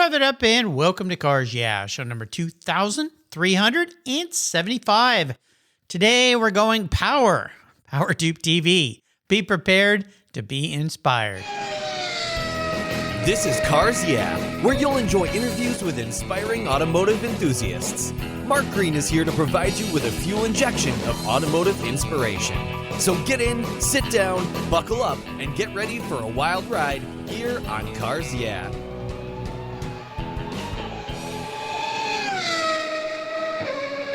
rev it up and welcome to Cars Yeah, show number 2375. Today we're going POWERtube TV. Be prepared to be inspired. This is Cars Yeah, where you'll enjoy interviews with inspiring automotive enthusiasts. Mark Green is here to provide you with a fuel injection of automotive inspiration. So get in, sit down, buckle up, and get ready for a wild ride here on Cars Yeah.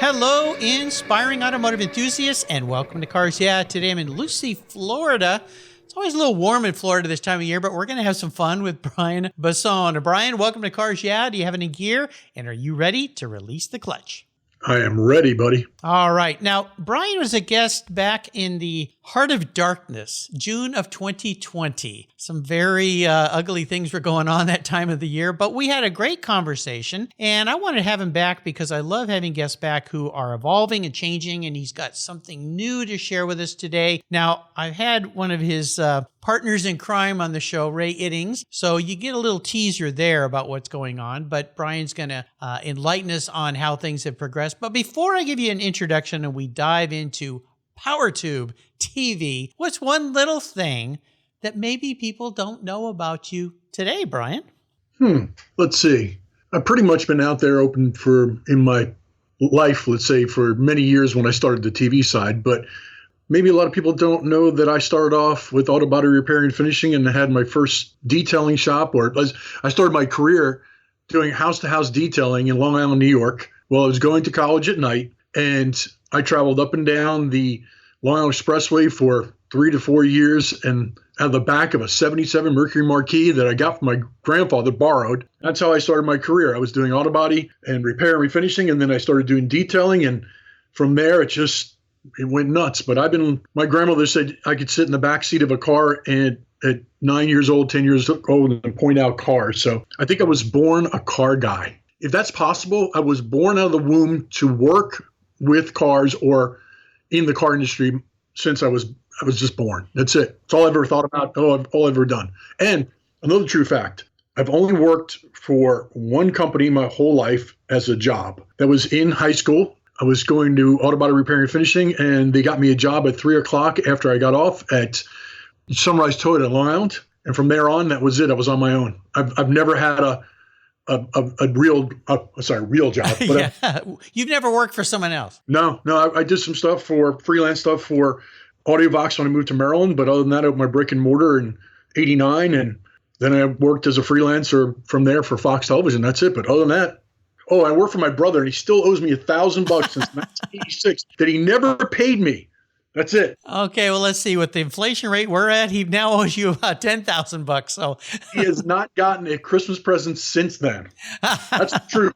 Hello, inspiring automotive enthusiasts, and welcome to Cars Yeah. Today I'm in Lucy, Florida. It's always a little warm in Florida this time of year, but we're going to have some fun with Brian Bassone. Brian, welcome to Cars Yeah. Do you have any gear, and are you ready to release the clutch? I am ready, buddy. All right. Now, Brian was a guest back in the heart of darkness, June of 2020. Some very ugly things were going on that time of the year, but we had a great conversation, and I wanted to have him back because I love having guests back who are evolving and changing, and he's got something new to share with us today. Now, I've had one of his partners in crime on the show, Ray Iddings, so you get a little teaser there about what's going on, but Brian's going to enlighten us on how things have progressed. But before I give you an introduction and we dive into POWERtube TV, what's one little thing that maybe people don't know about you today, Brian? Let's see. I've pretty much been out there open in my life, let's say, for many years when I started the TV side, but maybe a lot of people don't know that I started off with auto body repair and finishing and had my first detailing shop, or I started my career doing house-to-house detailing in Long Island, New York, while I was going to college at night. And I traveled up and down the Long Island Expressway for 3 to 4 years, and out of the back of a 77 Mercury Marquis that I got from my grandfather, borrowed. That's how I started my career. I was doing auto body and repair and refinishing, and then I started doing detailing. And from there, it went nuts. But my grandmother said I could sit in the back seat of a car and at 9 years old, 10 years old, and point out cars. So I think I was born a car guy. If that's possible, I was born out of the womb to work with cars or in the car industry since I was just born. That's it. It's all I've ever thought about, all I've ever done. And another true fact, I've only worked for one company my whole life as a job. That was in high school. I was going to auto body repair and finishing, and they got me a job at 3 o'clock after I got off at Sunrise Toyota in Long Island. And from there on, that was it. I was on my own. I've never had a real job. But yeah. You've never worked for someone else? No. I did some freelance stuff for AudioVox when I moved to Maryland. But other than that, I opened my brick and mortar in '89. And then I worked as a freelancer from there for Fox Television. That's it. But other than that, I work for my brother, and he still owes me $1,000 since 1986 that he never paid me. That's it. Okay, well, let's see. With the inflation rate we're at, he now owes you about $10,000. So he has not gotten a Christmas present since then. That's the truth.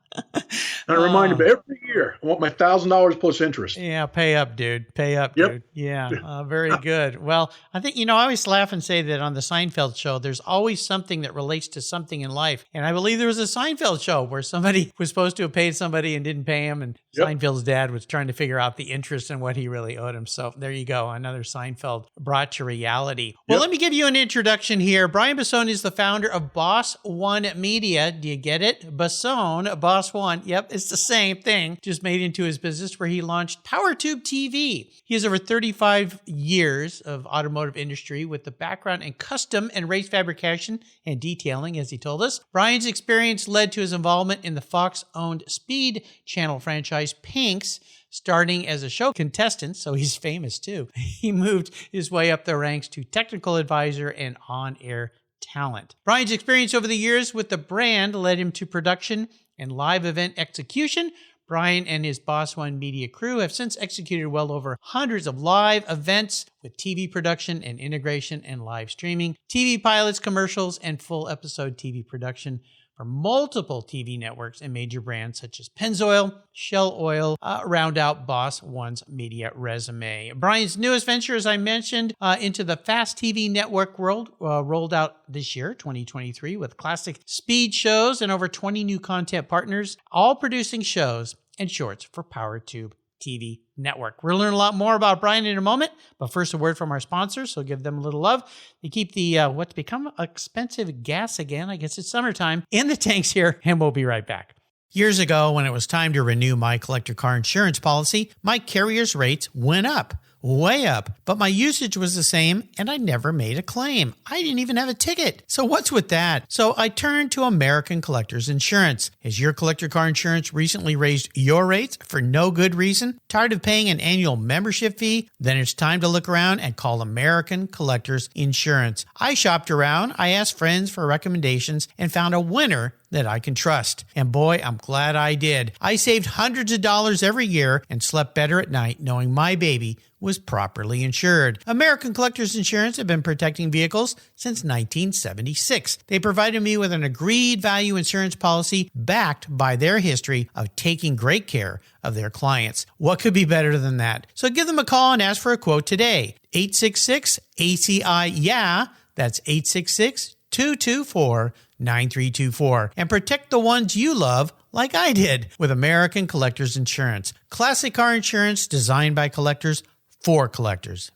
And I remind him every year, I want my $1,000 plus interest. Yeah, pay up, dude. Pay up, dude. Yeah, very good. Well, I think, I always laugh and say that on the Seinfeld show, there's always something that relates to something in life. And I believe there was a Seinfeld show where somebody was supposed to have paid somebody and didn't pay him. And Seinfeld's dad was trying to figure out the interest and what he really owed him. So there you go. Another Seinfeld brought to reality. Well, let me give you an introduction here. Brian Bassone is the founder of Bossone Media. Do you get it? Bassone, Boss One. Yep, it's the same thing, just made into his business, where he launched POWERtube TV. He has over 35 years of automotive industry with the background in custom and race fabrication and detailing, as he told us. Brian's experience led to his involvement in the Fox-owned Speed Channel franchise Pinks, starting as a show contestant, so he's famous too. He moved his way up the ranks to technical advisor and on-air talent. Brian's experience over the years with the brand led him to production and live event execution. Brian and his Boss One Media crew have since executed well over hundreds of live events with TV production and integration and live streaming, TV pilots, commercials, and full episode TV production for multiple TV networks and major brands such as Pennzoil, Shell Oil, round out Boss One's media resume. Brian's newest venture, as I mentioned, into the Fast TV network world, rolled out this year, 2023, with classic speed shows and over 20 new content partners, all producing shows and shorts for POWERtube TV Network. We'll learn a lot more about Brian in a moment, but first a word from our sponsors, so give them a little love. They keep the what's become expensive gas again, I guess it's summertime, in the tanks here, and we'll be right back. Years ago, when it was time to renew my collector car insurance policy, my carrier's rates went up. Way up, but my usage was the same and I never made a claim. I didn't even have a ticket. So what's with that? So I turned to American Collectors Insurance. Has your collector car insurance recently raised your rates for no good reason? Tired of paying an annual membership fee? Then it's time to look around and call American Collectors Insurance. I shopped around, I asked friends for recommendations, and found a winner that I can trust. And boy, I'm glad I did. I saved hundreds of dollars every year and slept better at night knowing my baby was properly insured. American Collectors Insurance have been protecting vehicles since 1976. They provided me with an agreed value insurance policy backed by their history of taking great care of their clients. What could be better than that? So give them a call and ask for a quote today. 866-ACI-YEAH. That's 866-224-9324. And protect the ones you love like I did with American Collectors Insurance. Classic car insurance designed by collectors for collectors.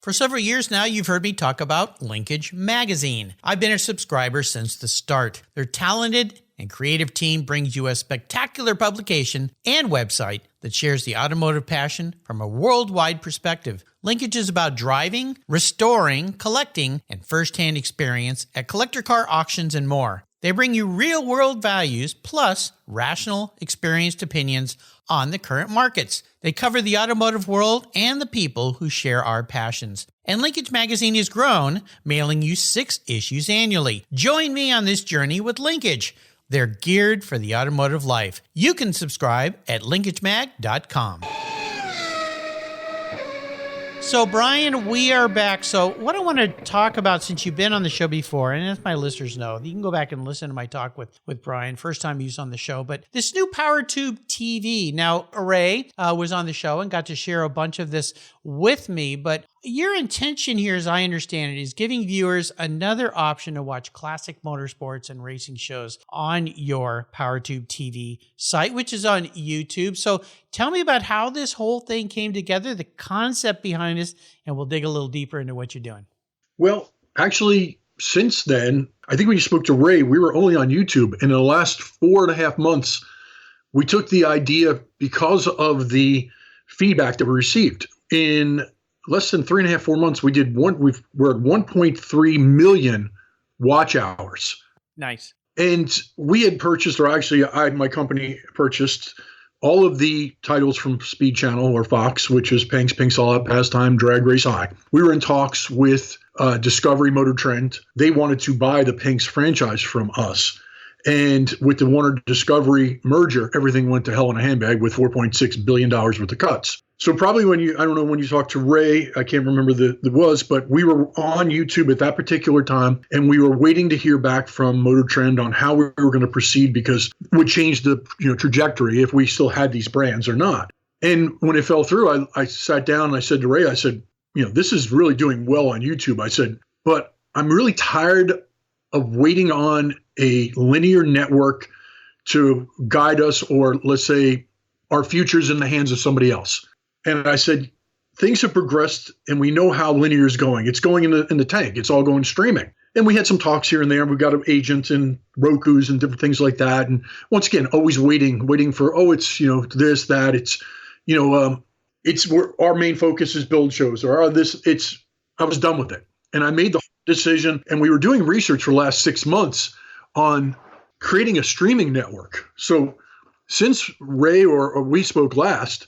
For several years now, you've heard me talk about Linkage Magazine. I've been a subscriber since the start. Their talented and creative team brings you a spectacular publication and website that shares the automotive passion from a worldwide perspective. Linkage is about driving, restoring, collecting, and first-hand experience at collector car auctions and more. They bring you real-world values plus rational, experienced opinions on the current markets. They cover the automotive world and the people who share our passions. And Linkage Magazine has grown, mailing you 6 issues annually. Join me on this journey with Linkage. They're geared for the automotive life. You can subscribe at linkagemag.com. So, Brian, we are back. So what I want to talk about, since you've been on the show before, and as my listeners know, you can go back and listen to my talk with Brian, first time he was on the show, but this new POWERtube TV. Now, Ray was on the show and got to share a bunch of this with me, but your intention here, as I understand it, is giving viewers another option to watch classic motorsports and racing shows on your POWERtube TV site, which is on YouTube. So tell me about how this whole thing came together, the concept behind this, and we'll dig a little deeper into what you're doing. Well, actually, since then, I think when you spoke to Ray, we were only on YouTube. And in the last 4.5 months, we took the idea because of the feedback that we received. In less than 3.5, 4 months, we're at 1.3 million watch hours. Nice. And we had purchased, or actually my company purchased all of the titles from Speed Channel or Fox, which is Pink's All Out, Pastime, Drag Race High. We were in talks with Discovery Motor Trend. They wanted to buy the Pink's franchise from us. And with the Warner Discovery merger, everything went to hell in a handbag with $4.6 billion worth of cuts. So probably when you talked to Ray, I can't remember but we were on YouTube at that particular time, and we were waiting to hear back from Motor Trend on how we were going to proceed, because it would change the trajectory if we still had these brands or not. And when it fell through, I sat down and I said to Ray, I said, this is really doing well on YouTube. I said, but I'm really tired of waiting on a linear network to guide us, or let's say our future's in the hands of somebody else. And I said, things have progressed and we know how linear is going. It's going in the tank. It's all going streaming. And we had some talks here and there. We've got agents and Roku's and different things like that. And once again, always waiting for, it's, this, that. It's, our main focus is build shows or I was done with it. And I made the decision, and we were doing research for the last 6 months on creating a streaming network. So since Ray or we spoke last,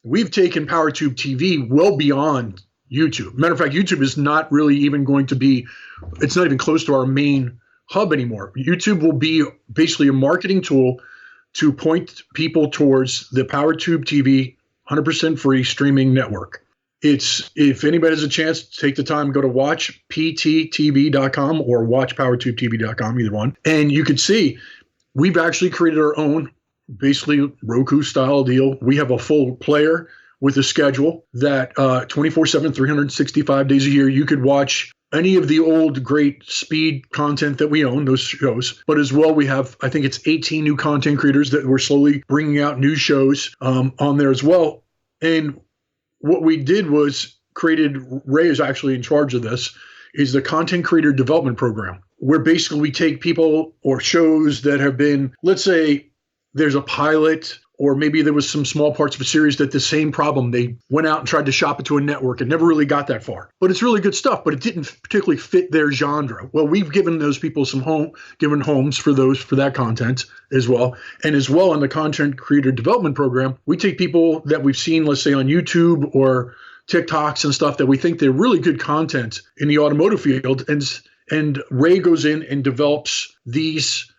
we've taken POWERtube TV well beyond YouTube. Matter of fact, YouTube is not really even going to be, it's not even close to our main hub anymore. YouTube will be basically a marketing tool to point people towards the POWERtube TV 100% free streaming network. If anybody has a chance, take the time, go to watchpttv.com or watchpowertubetv.com, either one. And you could see we've actually created our own, basically Roku style deal. We have a full player with a schedule that 24/7, 365 days a year, you could watch any of the old great speed content that we own, those shows. But as well, we have, I think it's 18 new content creators that we're slowly bringing out new shows on there as well. And what we did was Ray is actually in charge of this, is the Content Creator Development Program, where basically we take people or shows that have been, let's say there's a pilot, or maybe there was some small parts of a series that the same problem, they went out and tried to shop it to a network and never really got that far. But it's really good stuff, but it didn't particularly fit their genre. Well, we've given those people given homes for that content as well. And as well in the Content Creator Development Program, we take people that we've seen, let's say on YouTube or TikToks and stuff that we think they're really good content in the automotive field. And Ray goes in and develops these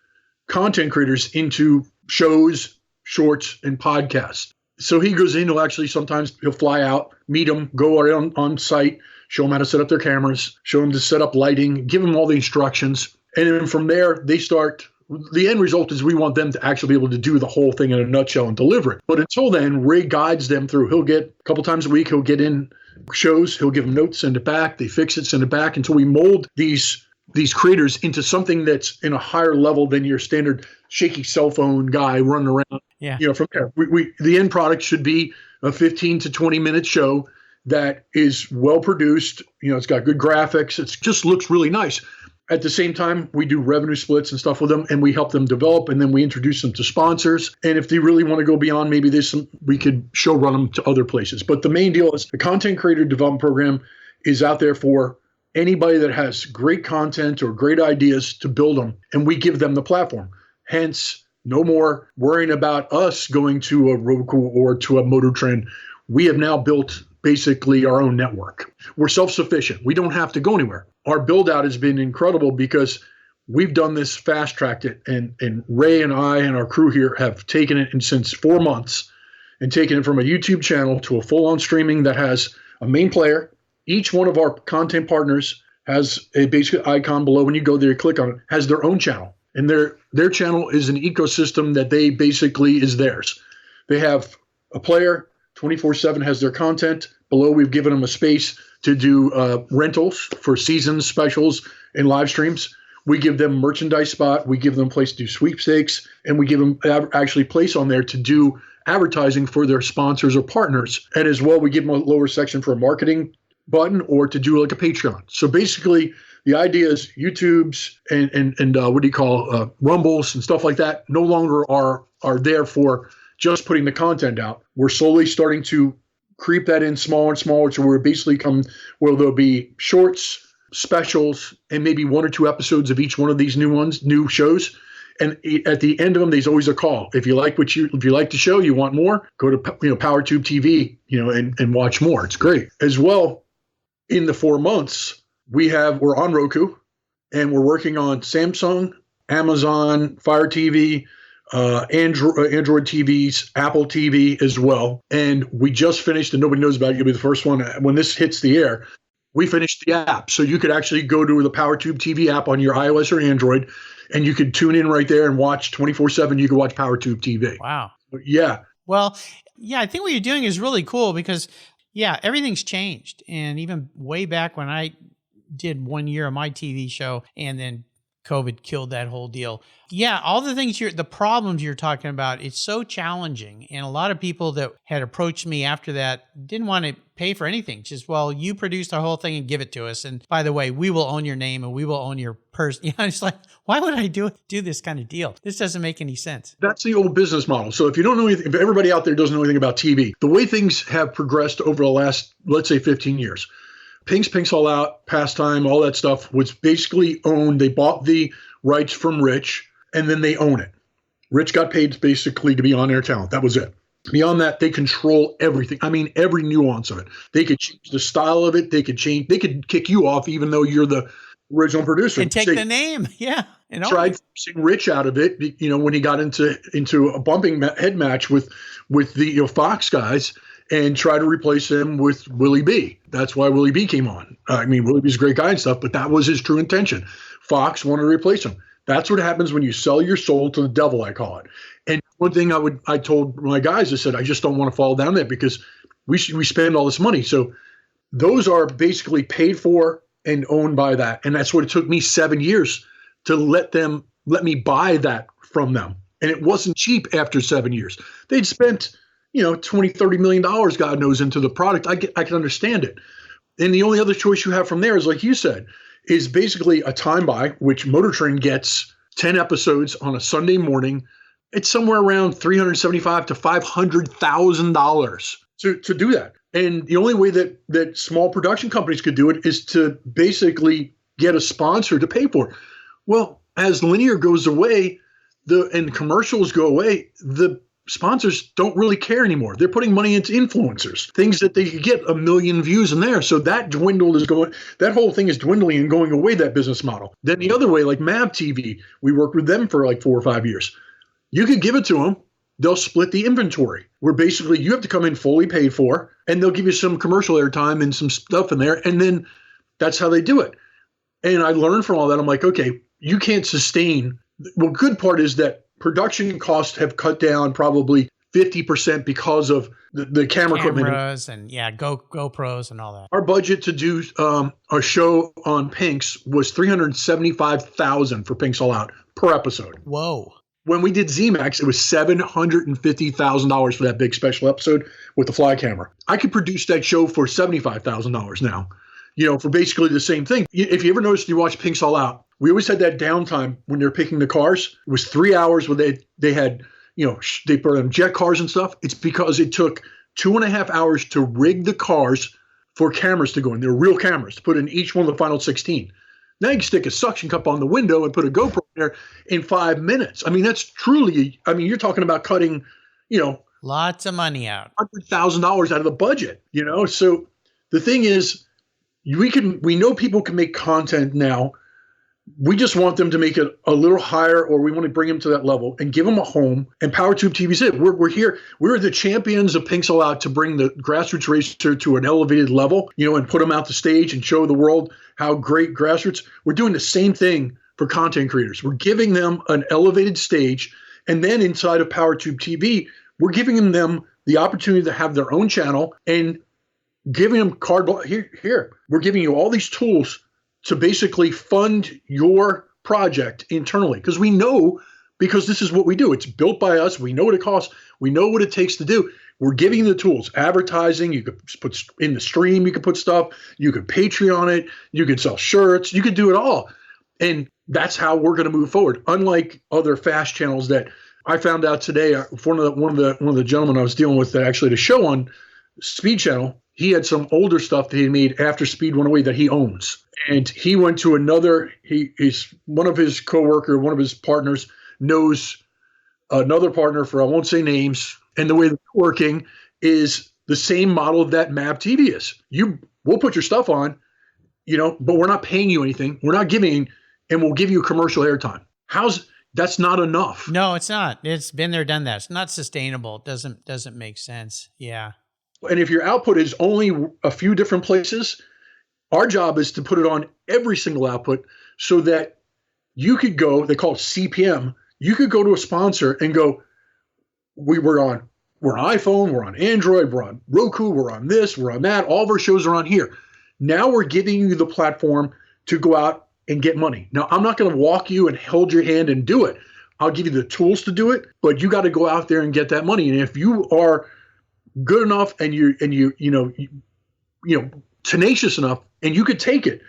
content creators into shows, shorts, and podcasts. So he goes in, he'll fly out, meet them, go around on site, show them how to set up their cameras, show them to set up lighting, give them all the instructions. And then from there, the end result is we want them to actually be able to do the whole thing in a nutshell and deliver it. But until then, Ray guides them through. He'll get a couple times a week, he'll get in shows, he'll give them notes, send it back, they fix it, send it back, until we mold these creators into something that's in a higher level than your standard shaky cell phone guy running around. Yeah. From there, the end product should be a 15 to 20 minute show that is well produced. It's got good graphics. It just looks really nice. At the same time, we do revenue splits and stuff with them, and we help them develop, and then we introduce them to sponsors. And if they really want to go beyond, maybe we could show run them to other places. But the main deal is the Content Creator Development Program is out there for anybody that has great content or great ideas to build them, and we give them the platform. Hence, no more worrying about us going to a Roku or to a Motor Trend. We have now built basically our own network. We're self-sufficient. We don't have to go anywhere. Our build out has been incredible because we've done this fast-tracked it, and Ray and I and our crew here have taken it in since 4 months and taken it from a YouTube channel to a full-on streaming that has a main player. Each one of our content partners has a basic icon below. When you go there, you click on it, has their own channel. And their channel is an ecosystem that they basically is theirs. They have a player, 24/7 has their content. Below, we've given them a space to do rentals for seasons, specials, and live streams. We give them merchandise spot. We give them a place to do sweepstakes. And we give them actually place on there to do advertising for their sponsors or partners. And as well, we give them a lower section for a marketing button or to do like a Patreon. So basically, the idea is YouTube's and Rumbles and stuff like that no longer are there for just putting the content out. We're slowly starting to creep that in smaller and smaller to where basically where there'll be shorts, specials, and maybe 1 or 2 episodes of each one of these new shows. And at the end of them, there's always a call. If you like the show, you want more, go to POWERtube TV, and watch more. It's great. As well, in the 4 months, we're on Roku, and we're working on Samsung, Amazon, Fire TV, Android TVs, Apple TV as well. And we just finished, and nobody knows about it. You'll be the first one when this hits the air. We finished the app, so you could actually go to the POWERtube TV app on your iOS or Android, and you could tune in right there and watch 24/7. You could watch POWERtube TV. Wow. Yeah. Well, yeah, I think what you're doing is really cool because, yeah, everything's changed. And even way back when I did 1 year of my TV show, and then COVID killed that whole deal. Yeah, all the things the problems you're talking about, it's so challenging. And a lot of people that had approached me after that didn't want to pay for anything. Just, well, you produce the whole thing and give it to us. And by the way, we will own your name and we will own your person. It's like, why would I do this kind of deal? This doesn't make any sense. That's the old business model. So if you don't know anything, if everybody out there doesn't know anything about TV, the way things have progressed over the last, let's say 15 years, Pink's All Out, Pastime, all that stuff was basically owned. They bought the rights from Rich, and then they own it. Rich got paid basically to be on-air talent. That was it. Beyond that, they control everything. I mean, every nuance of it. They could change the style of it. They could kick you off even though you're the original producer. And take the name. Yeah. And tried forcing Rich out of it, when he got into a bumping head match with the Fox guys, and try to replace him with Willie B. That's why Willie B came on. I mean, Willie B's a great guy and stuff, but that was his true intention. Fox wanted to replace him. That's what happens when you sell your soul to the devil, I call it. And one thing I told my guys, I said, I just don't want to fall down there because we spend all this money. So those are basically paid for and owned by that. And that's what it took me 7 years to let me buy that from them. And it wasn't cheap after 7 years. They'd spent $20, $30 million, God knows, into the product, I can understand it. And the only other choice you have from there is, like you said, is basically a time buy, which Motor Trend gets 10 episodes on a Sunday morning. It's somewhere around $375,000 to $500,000 to do that. And the only way that small production companies could do it is to basically get a sponsor to pay for it. Well, as linear goes away, and commercials go away, the sponsors don't really care anymore. They're putting money into influencers, things that they could get 1 million views in there. So that whole thing is dwindling and going away, that business model. Then the other way, like Mab TV, we worked with them for like 4 or 5 years. You could give it to them. They'll split the inventory, where basically you have to come in fully paid for, and they'll give you some commercial airtime and some stuff in there. And then that's how they do it. And I learned from all that. I'm like, okay, you can't sustain. Well, good part is that production costs have cut down probably 50% because of the camera equipment. Cameras and GoPros and all that. Our budget to do a show on Pinks was $375,000 for Pinks All Out per episode. Whoa. When we did ZMAX, it was $750,000 for that big special episode with the fly camera. I could produce that show for $75,000 now, for basically the same thing. If you ever noticed, you watch Pinks All Out, we always had that downtime when they're picking the cars. It was 3 hours where they had, they put them jet cars and stuff. It's because it took 2.5 hours to rig the cars for cameras to go in. They're real cameras to put in each one of the final 16. Now you can stick a suction cup on the window and put a GoPro in there in 5 minutes. I mean, that's truly, you're talking about cutting, lots of money out. $100,000 out of the budget, So the thing is, we know people can make content now. We just want them to make it a little higher, or we want to bring them to that level and give them a home. And POWERtube TV is it. We're here. We're the champions of Pinks All Out to bring the grassroots racer to an elevated level, and put them out the stage and show the world how great grassroots. We're doing the same thing for content creators. We're giving them an elevated stage. And then inside of POWERtube TV, we're giving them the opportunity to have their own channel and giving them here. We're giving you all these tools to basically fund your project internally. Because we know, because this is what we do. It's built by us. We know what it costs. We know what it takes to do. We're giving you the tools. Advertising, you could put in the stream, you could put stuff, you could Patreon it, you could sell shirts, you could do it all. And that's how we're going to move forward. Unlike other fast channels that I found out today, one of the gentlemen I was dealing with that actually had a show on Speed Channel, he had some older stuff that he made after Speed went away that he owns. And he went to he's one of his coworker, one of his partners knows another partner for, I won't say names. And the way they're working is the same model that Mab TV is. We'll put your stuff on, but we're not paying you anything. We're not giving, and we'll give you commercial airtime. That's not enough. No, it's not. It's been there, done that. It's not sustainable. It doesn't make sense. Yeah. And if your output is only a few different places, our job is to put it on every single output so that you could go, they call it CPM, you could go to a sponsor and go, we're on iPhone, we're on Android, we're on Roku, we're on this, we're on that, all of our shows are on here. Now we're giving you the platform to go out and get money. Now, I'm not going to walk you and hold your hand and do it. I'll give you the tools to do it, but you got to go out there and get that money. And if you are good enough and you tenacious enough and you could take it,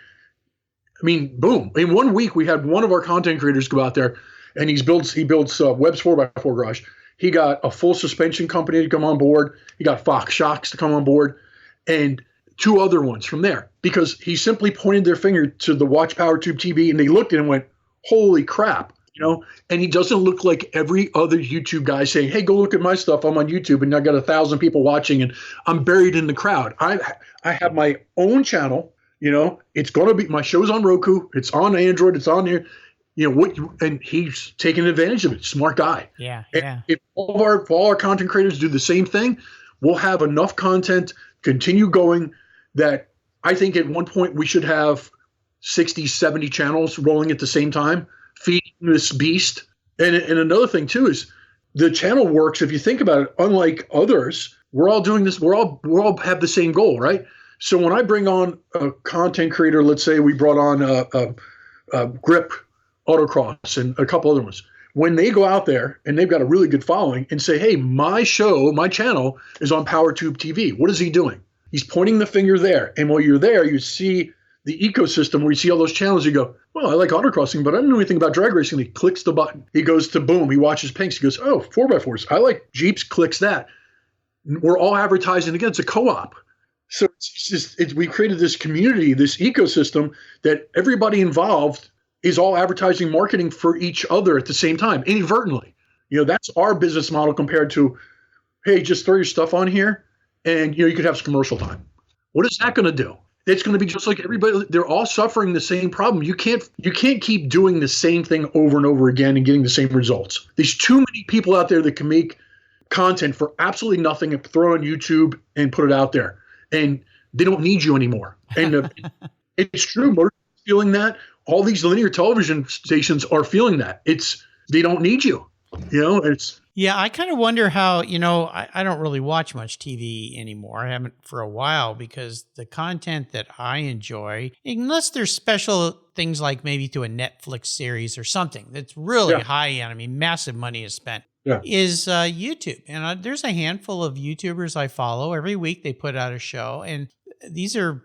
I mean, boom. In 1 week, we had one of our content creators go out there and he builds Webb's 4x4 garage. He got a full suspension company to come on board. He got Fox Shocks to come on board and 2 other ones from there, because he simply pointed their finger to the Watch POWERtube TV and they looked at it and went, holy crap. And he doesn't look like every other YouTube guy saying, hey, go look at my stuff. I'm on YouTube and I got 1,000 people watching and I'm buried in the crowd. I have my own channel. It's going to be, my show's on Roku. It's on Android. It's on here. And he's taking advantage of it. Smart guy. Yeah. If all our content creators do the same thing, we'll have enough content continue going that I think at one point we should have 60, 70 channels rolling at the same time, feeding this beast. And another thing too is the channel works. If you think about it, unlike others, we're all doing this. We're all have the same goal, right? So when I bring on a content creator, let's say we brought on Grip Autocross and a couple other ones. when they go out there and they've got a really good following and say, hey, my channel is on POWERtube TV. What is he doing? He's pointing the finger there. And while you're there, you see the ecosystem where you see all those channels. You go, well, I like autocrossing, but I don't know anything about drag racing. He clicks the button. He goes to boom. He watches Pinks. He goes, oh, 4x4s. I like Jeeps. Clicks that. We're all advertising. Again, it's a co-op. So we created this community, this ecosystem that everybody involved is all advertising, marketing for each other at the same time, inadvertently. That's our business model compared to, hey, just throw your stuff on here and, you could have some commercial time. What is that going to do? It's going to be just like everybody. They're all suffering the same problem. You can't keep doing the same thing over and over again and getting the same results. There's too many people out there that can make content for absolutely nothing and throw it on YouTube and put it out there. And they don't need you anymore. And it's true. Most feeling that. All these linear television stations are feeling that. They don't need you. Yeah, I kind of wonder how, I don't really watch much TV anymore. I haven't for a while because the content that I enjoy, unless there's special things like maybe to a Netflix series or something that's really high end, I mean, massive money is spent, is YouTube. And there's a handful of YouTubers I follow. Every week they put out a show. And these are,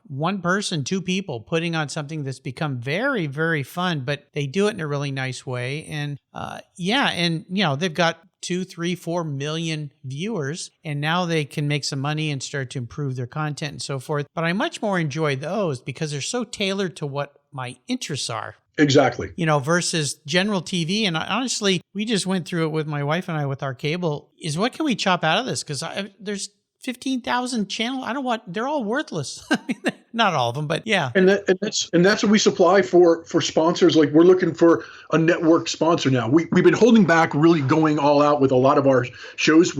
one person, two people putting on something that's become very, very fun, but they do it in a really nice way. And they've got 2, 3, 4 million viewers, and now they can make some money and start to improve their content and so forth. But I much more enjoy those because they're so tailored to what my interests are. Exactly. Versus general TV. And honestly, we just went through it with my wife and I with our cable is what can we chop out of this? Because there's 15,000 channels. They're all worthless. I mean, not all of them, but yeah. And that's what we supply for sponsors. Like we're looking for a network sponsor now. We've been holding back, really going all out with a lot of our shows.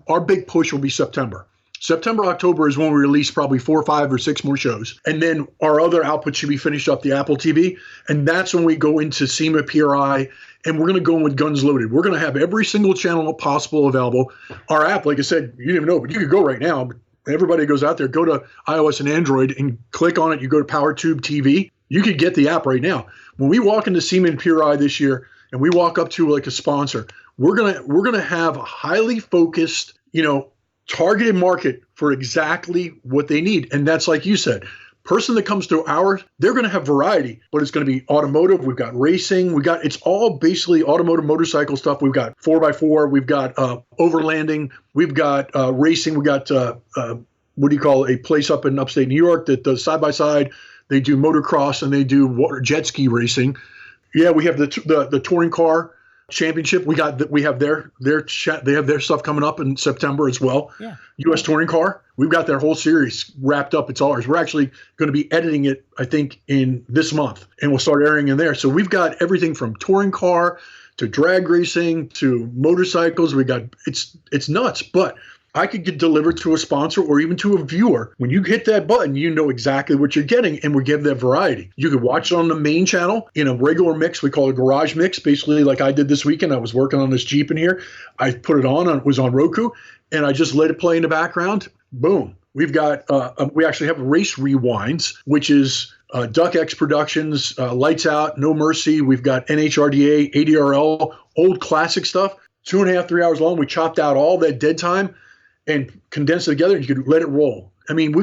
Our big push will be September. September, October is when we release probably 4, 5, or 6 more shows. And then our other output should be finished up the Apple TV. And that's when we go into SEMA, PRI, and we're going to go in with guns loaded. We're going to have every single channel possible available. Our app, like I said, you didn't even know, but you could go right now. Everybody goes out there, go to iOS and Android and click on it. You go to POWERtube TV. You could get the app right now. When we walk into SEMA and PRI this year and we walk up to like a sponsor, we're gonna have a highly focused, targeted market for exactly what they need. And that's like you said, person that comes through they're going to have variety, but it's going to be automotive. We've got racing. It's all basically automotive motorcycle stuff. We've got 4x4. We've got overlanding. We've got racing. We got a place up in upstate New York that does side-by-side. They do motocross and they do jet ski racing. Yeah, we have the touring car championship. They have their stuff coming up in September as well. Yeah. U.S. Touring Car. We've got their whole series wrapped up. It's ours. We're actually going to be editing it, I think, in this month, and we'll start airing in there. So we've got everything from touring car to drag racing to motorcycles. It's nuts, but I could get delivered to a sponsor or even to a viewer. When you hit that button, you know exactly what you're getting, and we give that variety. You could watch it on the main channel in a regular mix. We call it a garage mix, basically like I did this weekend. I was working on this Jeep in here. I put it on. It was on Roku, and I just let it play in the background. Boom. We've got we actually have race rewinds, which is Duck X Productions, Lights Out, No Mercy. We've got NHRDA, ADRL, old classic stuff. 2.5, 3 hours long. We chopped out all that dead time and condense it together, and you could let it roll. I mean,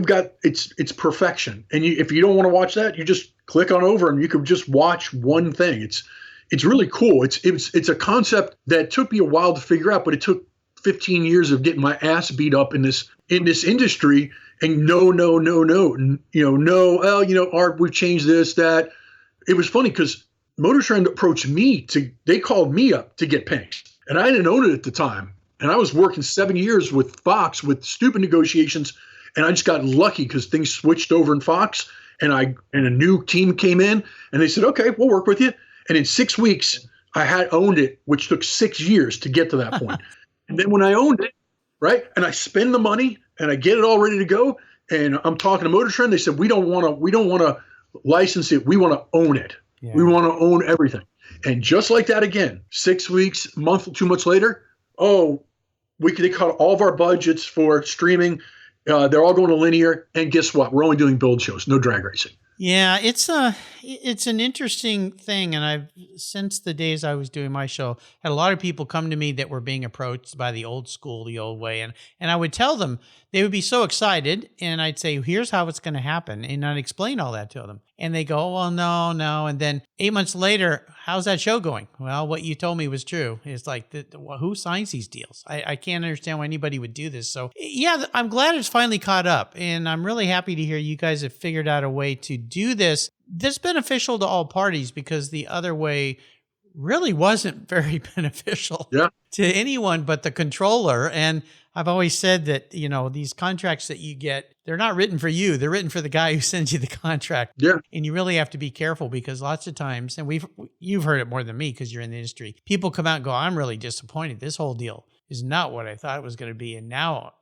it's perfection. And if you don't want to watch that, you just click on over and you could just watch one thing. It's really cool. It's a concept that took me a while to figure out, but it took 15 years of getting my ass beat up in this industry. And Art, we've changed this, that. It was funny because Motor Trend approached me they called me up to get Pinks, and I didn't own it at the time. And I was working 7 years with Fox with stupid negotiations, and I just got lucky because things switched over in Fox, and a new team came in, and they said, "Okay, we'll work with you." And in 6 weeks, I had owned it, which took 6 years to get to that point. And then when I owned it, right, and I spend the money and I get it all ready to go, and I'm talking to Motor Trend, they said, "We don't want to license it. We want to own it. Yeah. We want to own everything." And just like that again, 6 weeks, 2 months later, they cut all of our budgets for streaming. They're all going to linear. And guess what? We're only doing build shows, no drag racing. Yeah, it's an interesting thing, and I've since the days I was doing my show had a lot of people come to me that were being approached by the old school, the old way, and I would tell them they would be so excited, and I'd say, "Here's how it's going to happen," and I'd explain all that to them, and they go, "Well, no, no," and then 8 months later, how's that show going? Well, what you told me was true. It's like, well, who signs these deals? I can't understand why anybody would do this. So yeah, I'm glad it's finally caught up, and I'm really happy to hear you guys have figured out a way to do this that's beneficial to all parties, because the other way really wasn't very beneficial to anyone but the controller. And I've always said that, these contracts that you get, they're not written for you. They're written for the guy who sends you the contract. Yeah. And you really have to be careful, because lots of times, and you've heard it more than me because you're in the industry, people come out and go, I'm really disappointed. This whole deal is not what I thought it was going to be. And now,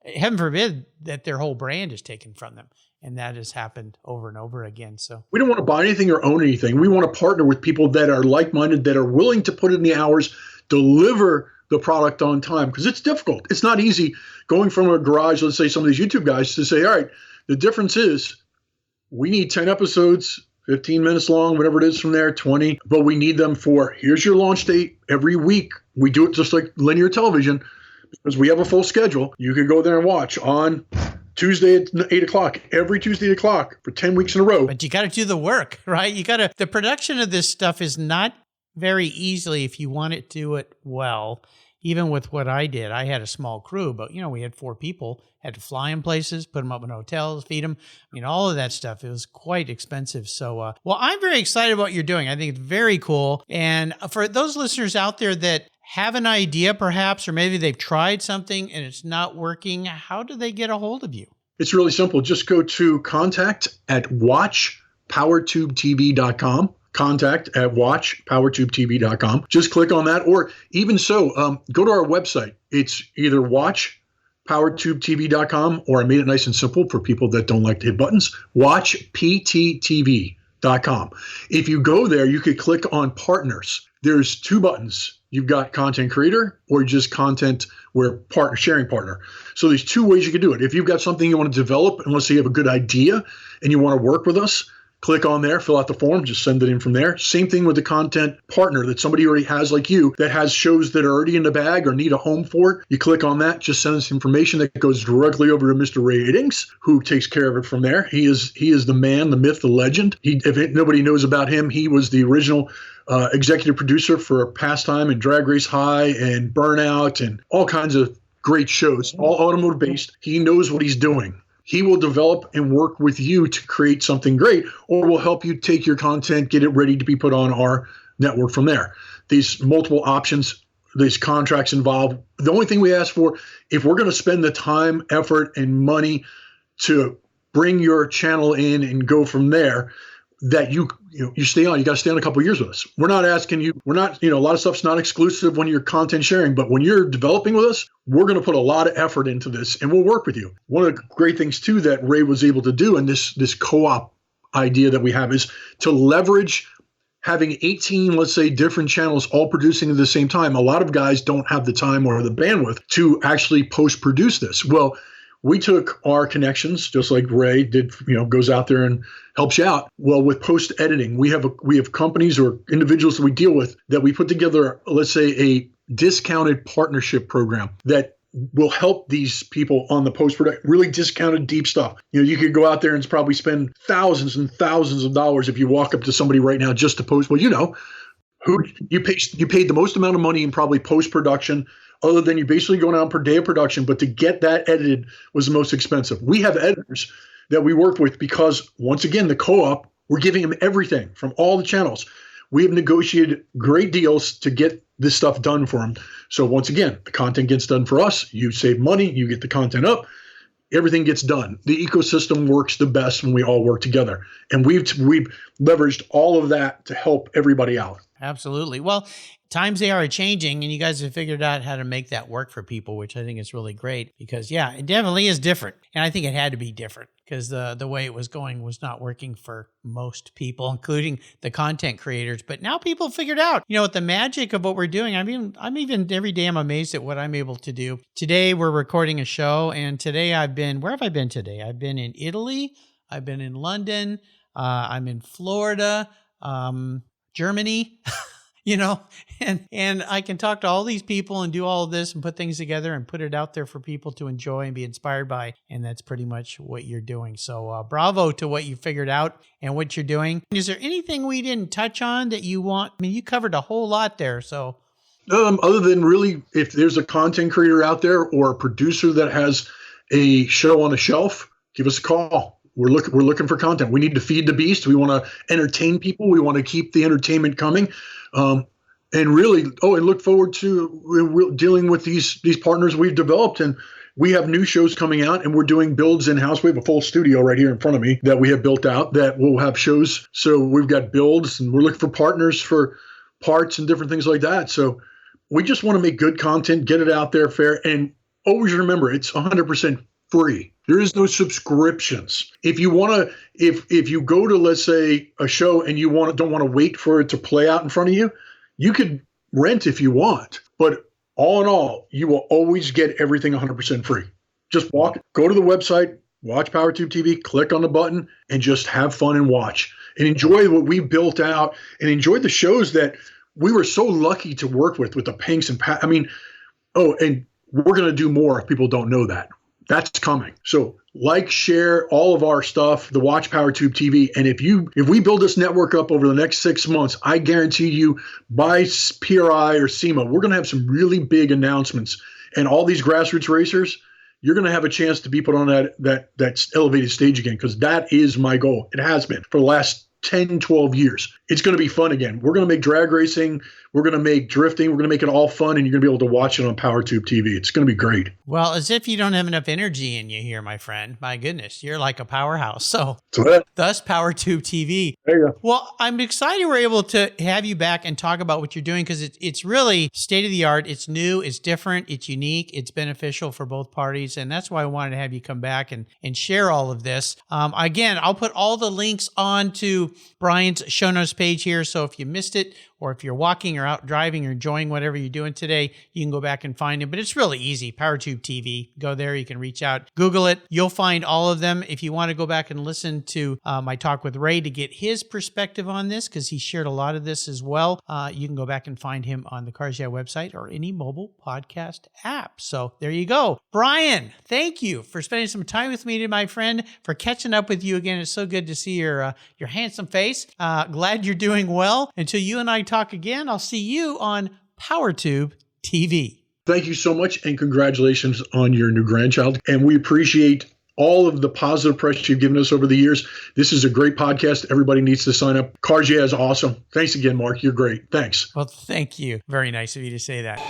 heaven forbid that their whole brand is taken from them. And that has happened over and over again. So we don't want to buy anything or own anything. We want to partner with people that are like-minded, that are willing to put in the hours, deliver the product on time, because it's difficult. It's not easy going from a garage, let's say some of these YouTube guys, to say, all right, the difference is we need 10 episodes, 15 minutes long, whatever it is from there, 20, but we need them for, here's your launch date every week. We do it just like linear television because we have a full schedule. You can go there and watch on Tuesday at 8 o'clock, every Tuesday at 8 o'clock for 10 weeks in a row. But you got to do the work, right? The production of this stuff is not very easily if you want it to do it well. Even with what I did, I had a small crew, but we had 4 people, had to fly them places, put them up in hotels, feed them, all of that stuff. It was quite expensive. So, well, I'm very excited about what you're doing. I think it's very cool. And for those listeners out there that have an idea perhaps, or maybe they've tried something and it's not working, how do they get a hold of you? It's really simple. Just go to contact@watchpowertubetv.com. contact@watchpowertubetv.com. Just click on that, or even so, go to our website. It's either watchpowertubetv.com, or I made it nice and simple for people that don't like to hit buttons, watchpttv.com. If you go there, you could click on partners. There's 2 buttons. You've got content creator or just content where sharing partner. So there's 2 ways you can do it. If you've got something you want to develop, and let's say you have a good idea and you want to work with us, click on there, fill out the form, just send it in from there. Same thing with the content partner that somebody already has, like you, that has shows that are already in the bag or need a home for it. You click on that, just send us information that goes directly over to Mr. Ray Iddings, who takes care of it from there. He is the man, the myth, the legend. If nobody knows about him, he was the original executive producer for Pastime and Drag Race High and Burnout and all kinds of great shows, all automotive based. He knows what he's doing. He will develop and work with you to create something great, or will help you take your content, get it ready to be put on our network from there. These multiple options, these contracts involved. The only thing we ask for, if we're going to spend the time, effort, and money to bring your channel in and go from there, that you stay on. You got to stay on a couple of years with us. We're not asking you. We're not. A lot of stuff's not exclusive when you're content sharing, but when you're developing with us, we're going to put a lot of effort into this, and we'll work with you. One of the great things too that Ray was able to do, and this co-op idea that we have, is to leverage having 18, let's say, different channels all producing at the same time. A lot of guys don't have the time or the bandwidth to actually post-produce this. Well, we took our connections, just like Ray did, goes out there and helps you out. Well, with post-editing, we have companies or individuals that we deal with that we put together, let's say, a discounted partnership program that will help these people on the post-production, really discounted deep stuff. You could go out there and probably spend thousands and thousands of dollars if you walk up to somebody right now just to post. Well, who you paid the most amount of money in probably post-production, other than you basically going out per day of production, but to get that edited was the most expensive. We have editors that we work with because, once again, the co-op, we're giving them everything from all the channels. We have negotiated great deals to get this stuff done for them. So once again, the content gets done for us. You save money. You get the content up. Everything gets done. The ecosystem works the best when we all work together. And we've leveraged all of that to help everybody out. Absolutely. Well, times they are changing, and you guys have figured out how to make that work for people, which I think is really great because, yeah, it definitely is different. And I think it had to be different because the way it was going was not working for most people, including the content creators. But now people figured out, with the magic of what we're doing. I'm even every day I'm amazed at what I'm able to do. Today we're recording a show, and today where have I been today? I've been in Italy. I've been in London. I'm in Florida, Germany, you know, and I can talk to all these people and do all of this and put things together and put it out there for people to enjoy and be inspired by. And that's pretty much what you're doing. So bravo to what you figured out and what you're doing. Is there anything we didn't touch on that you want? I mean, you covered a whole lot there. So other than really, if there's a content creator out there or a producer that has a show on a shelf, give us a call. We're looking for content. We need to feed the beast. We want to entertain people. We want to keep the entertainment coming. And really, and look forward to dealing with these partners we've developed. And we have new shows coming out, and we're doing builds in-house. We have a full studio right here in front of me that we have built out that will have shows. So we've got builds, and we're looking for partners for parts and different things like that. So we just want to make good content, get it out there fair, and always remember, it's 100% free. There is no subscriptions. If you want to, if you go to, let's say, a show and you don't want to wait for it to play out in front of you, you could rent if you want. But all in all, you will always get everything 100% free. Just go to the website, watch POWERtube TV, click on the button, and just have fun and watch and enjoy what we built out and enjoy the shows that we were so lucky to work with the Pinks and Pat. I mean, and we're going to do more if people don't know that. That's coming. So share all of our stuff, the Watch POWERtube TV. And if we build this network up over the next 6 months, I guarantee you by PRI or SEMA, we're going to have some really big announcements. And all these grassroots racers, you're going to have a chance to be put on that elevated stage again, because that is my goal. It has been for the last 10, 12 years. It's going to be fun again. We're going to make drag racing. We're going to make drifting. We're going to make it all fun, and you're going to be able to watch it on POWERtube TV. It's going to be great. Well, as if you don't have enough energy in you here, my friend. My goodness, you're like a powerhouse. So thus POWERtube TV. There you go. Well, I'm excited we're able to have you back and talk about what you're doing, because it's really state of the art. It's new. It's different. It's unique. It's beneficial for both parties. And that's why I wanted to have you come back and share all of this. Again, I'll put all the links onto Brian's show notes page here. So if you missed it, or if you're walking or out driving or enjoying whatever you're doing today, you can go back and find it. But it's really easy. POWERtube TV. Go there. You can reach out. Google it. You'll find all of them. If you want to go back and listen to my talk with Ray to get his perspective on this, because he shared a lot of this as well, you can go back and find him on the Cars Yeah website or any mobile podcast app. So there you go. Brian, thank you for spending some time with me today, my friend, for catching up with you again. It's so good to see your handsome face. Glad you're doing well. Until you and I talk again, I'll see you on POWERtube TV. Thank you so much, and congratulations on your new grandchild. And we appreciate all of the positive press you've given us over the years. This is a great podcast. Everybody needs to sign up. Cars Yeah is awesome. Thanks again, Mark. You're great. Thanks. Well, thank you. Very nice of you to say that.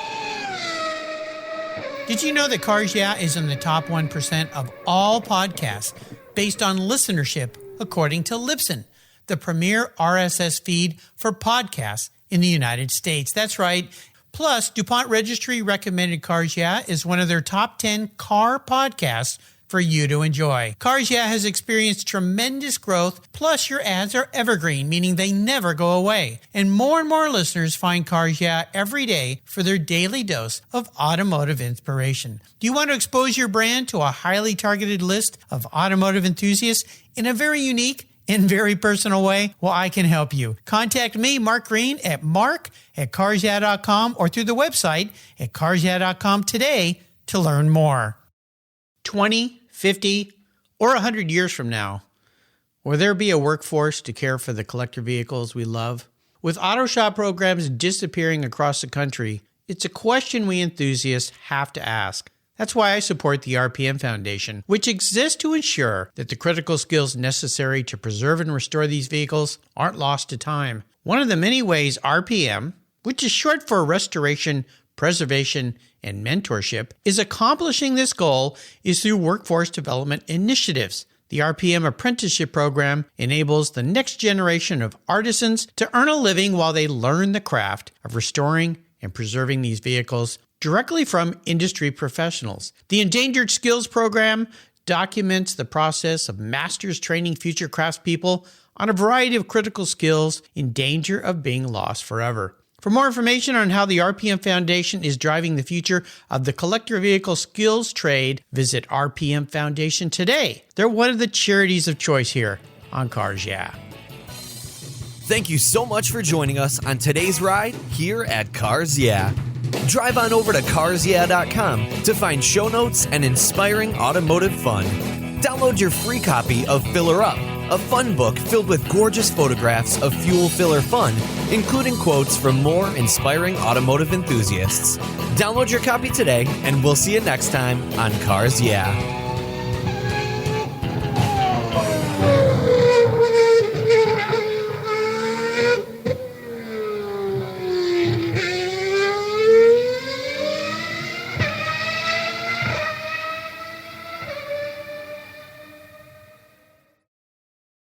Did you know that Cars Yeah is in the top 1% of all podcasts based on listenership, according to Libsyn, the premier RSS feed for podcasts in the United States? That's right. Plus, DuPont Registry recommended Cars Yeah is one of their top 10 car podcasts for you to enjoy. Cars Yeah has experienced tremendous growth, plus your ads are evergreen, meaning they never go away. And more listeners find Cars Yeah every day for their daily dose of automotive inspiration. Do you want to expose your brand to a highly targeted list of automotive enthusiasts in a very unique and very personal way? Well, I can help you. Contact me, Mark Green, at mark@carsyeah.com or through the website at carsyeah.com today to learn more. 20, 50, or 100 years from now, will there be a workforce to care for the collector vehicles we love? With auto shop programs disappearing across the country, it's a question we enthusiasts have to ask. That's why I support the RPM Foundation, which exists to ensure that the critical skills necessary to preserve and restore these vehicles aren't lost to time. One of the many ways RPM, which is short for Restoration, Preservation, and Mentorship, is accomplishing this goal is through workforce development initiatives. The RPM Apprenticeship Program enables the next generation of artisans to earn a living while they learn the craft of restoring and preserving these vehicles directly from industry professionals. The Endangered Skills Program documents the process of masters training future craftspeople on a variety of critical skills in danger of being lost forever. For more information on how the RPM Foundation is driving the future of the collector vehicle skills trade, visit RPM Foundation today. They're one of the charities of choice here on Cars Yeah. Thank you so much for joining us on today's ride here at Cars Yeah. Drive on over to carsyeah.com to find show notes and inspiring automotive fun. Download your free copy of Filler Up, a fun book filled with gorgeous photographs of fuel filler fun, including quotes from more inspiring automotive enthusiasts. Download your copy today, and we'll see you next time on Cars Yeah.